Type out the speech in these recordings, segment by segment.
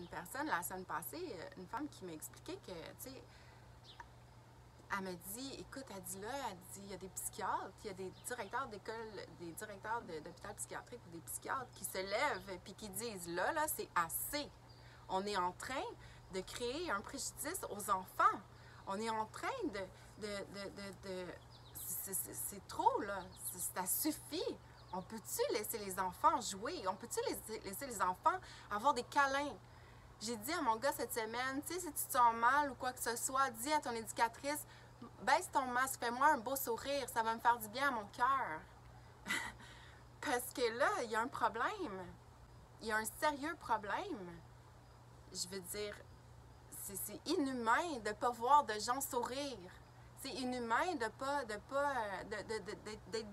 une personne la semaine passée, une femme qui m'a expliqué que, tu sais, elle m'a dit, écoute, elle dit là, elle dit, il y a des psychiatres, il y a des directeurs d'école, des directeurs d'hôpital psychiatrique ou des psychiatres qui se lèvent et qui disent, là, c'est assez. On est en train de créer un préjudice aux enfants. On est en train c'est trop, là. Ça suffit. On peut-tu laisser les enfants jouer? On peut-tu laisser les enfants avoir des câlins? J'ai dit à mon gars cette semaine, tu sais, si tu te sens mal ou quoi que ce soit, dis à ton éducatrice, baisse ton masque, fais-moi un beau sourire, ça va me faire du bien à mon cœur. Parce que là, il y a un problème. Il y a un sérieux problème. Je veux dire, c'est inhumain de ne pas voir de gens sourire. C'est inhumain d'être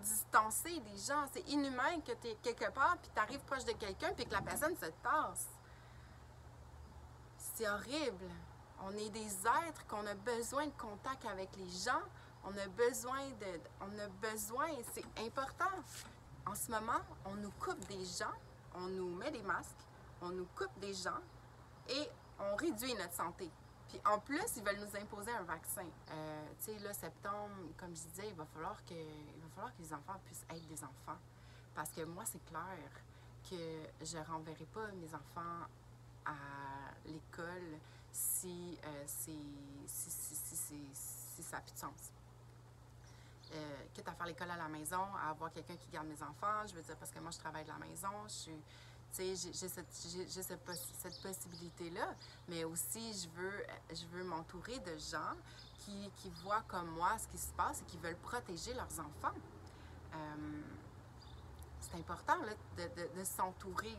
distancé des gens. C'est inhumain que tu es quelque part, puis tu arrives proche de quelqu'un, puis que la personne se tasse. C'est horrible. On est des êtres qu'on a besoin de contact avec les gens. On a besoin, c'est important. En ce moment, on nous coupe des gens, on nous met des masques, on nous coupe des gens et on réduit notre santé. Puis en plus, ils veulent nous imposer un vaccin. Tu sais, là, septembre, comme je disais, il va falloir que les enfants puissent être des enfants. Parce que moi, c'est clair que je ne renverrai pas mes enfants à l'école si ça n'a plus de sens. Quitte à faire l'école à la maison, à avoir quelqu'un qui garde mes enfants, je veux dire, parce que moi, je travaille de la maison, j'ai cette possibilité-là, mais aussi, je veux m'entourer de gens qui voient comme moi ce qui se passe et qui veulent protéger leurs enfants. C'est important là, de s'entourer,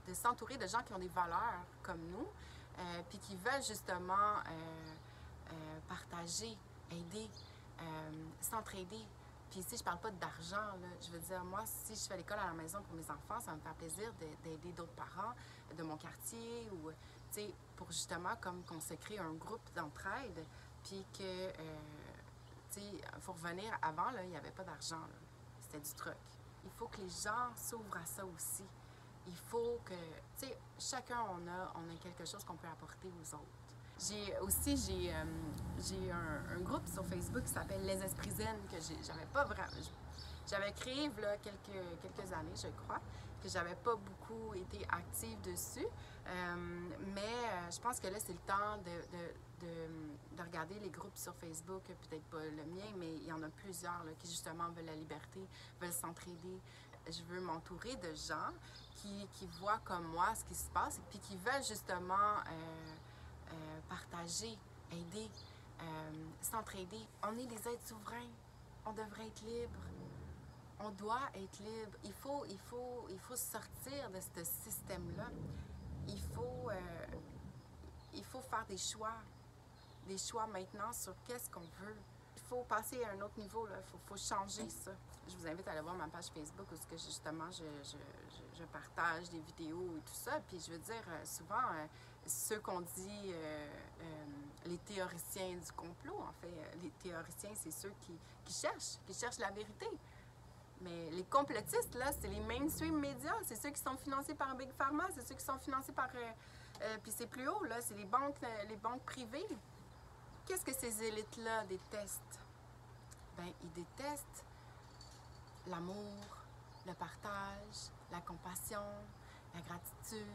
de s'entourer de gens qui ont des valeurs comme nous, puis qui veulent justement partager, aider, s'entraider. Puis ici, je parle pas d'argent, je veux dire, moi, si je fais l'école à la maison pour mes enfants, ça va me faire plaisir d'aider d'autres parents de mon quartier ou, tu sais, pour justement, comme qu'on se crée un groupe d'entraide, puis que, tu sais, il faut revenir, avant, là, il n'y avait pas d'argent, c'était du truc. Il faut que les gens s'ouvrent à ça aussi. Il faut que, tu sais, chacun, on a quelque chose qu'on peut apporter aux autres. J'ai un groupe sur Facebook qui s'appelle Les Esprits Zen, que j'avais pas vraiment... J'avais créé là, quelques années, je crois, que j'avais pas beaucoup été active dessus. Mais je pense que là, c'est le temps de regarder les groupes sur Facebook, peut-être pas le mien, mais il y en a plusieurs là, qui justement veulent la liberté, veulent s'entraider. Je veux m'entourer de gens qui voient comme moi ce qui se passe et puis qui veulent justement partager, aider, s'entraider. On est des êtres souverains. On devrait être libres. On doit être libre. Il faut sortir de ce système-là. Il faut faire des choix maintenant sur qu'est-ce qu'on veut. Il faut passer à un autre niveau, il faut changer ça. Je vous invite à aller voir ma page Facebook où justement je partage des vidéos et tout ça. Puis je veux dire, souvent, ceux qu'on dit les théoriciens du complot, en fait, les théoriciens, c'est ceux qui cherchent la vérité. Mais les complotistes, là, c'est les mainstream médias, c'est ceux qui sont financés par Big Pharma, c'est ceux qui sont financés par... puis c'est plus haut, là, c'est les banques privées. Qu'est-ce que ces élites-là détestent? Ben, ils détestent l'amour, le partage, la compassion, la gratitude.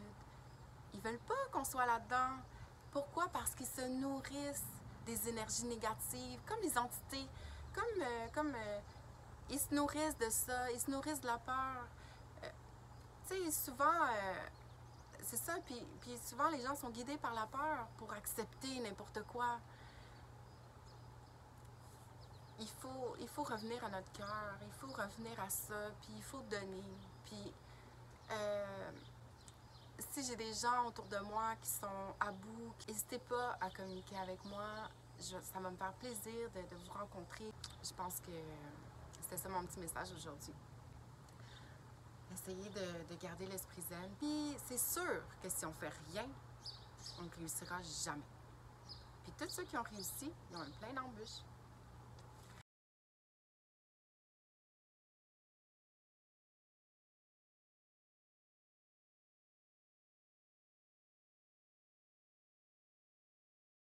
Ils veulent pas qu'on soit là-dedans. Pourquoi? Parce qu'ils se nourrissent des énergies négatives, comme les entités, ils se nourrissent de ça, ils se nourrissent de la peur. Tu sais, souvent, c'est ça, puis souvent les gens sont guidés par la peur pour accepter n'importe quoi. Il faut revenir à notre cœur, il faut revenir à ça, puis il faut donner. Puis, si j'ai des gens autour de moi qui sont à bout, n'hésitez pas à communiquer avec moi. Ça va me faire plaisir de vous rencontrer. Je pense que c'était ça mon petit message aujourd'hui. Essayez de garder l'esprit zen. Puis c'est sûr que si on fait rien, on ne réussira jamais. Puis tous ceux qui ont réussi, ils ont un plein d'embûches.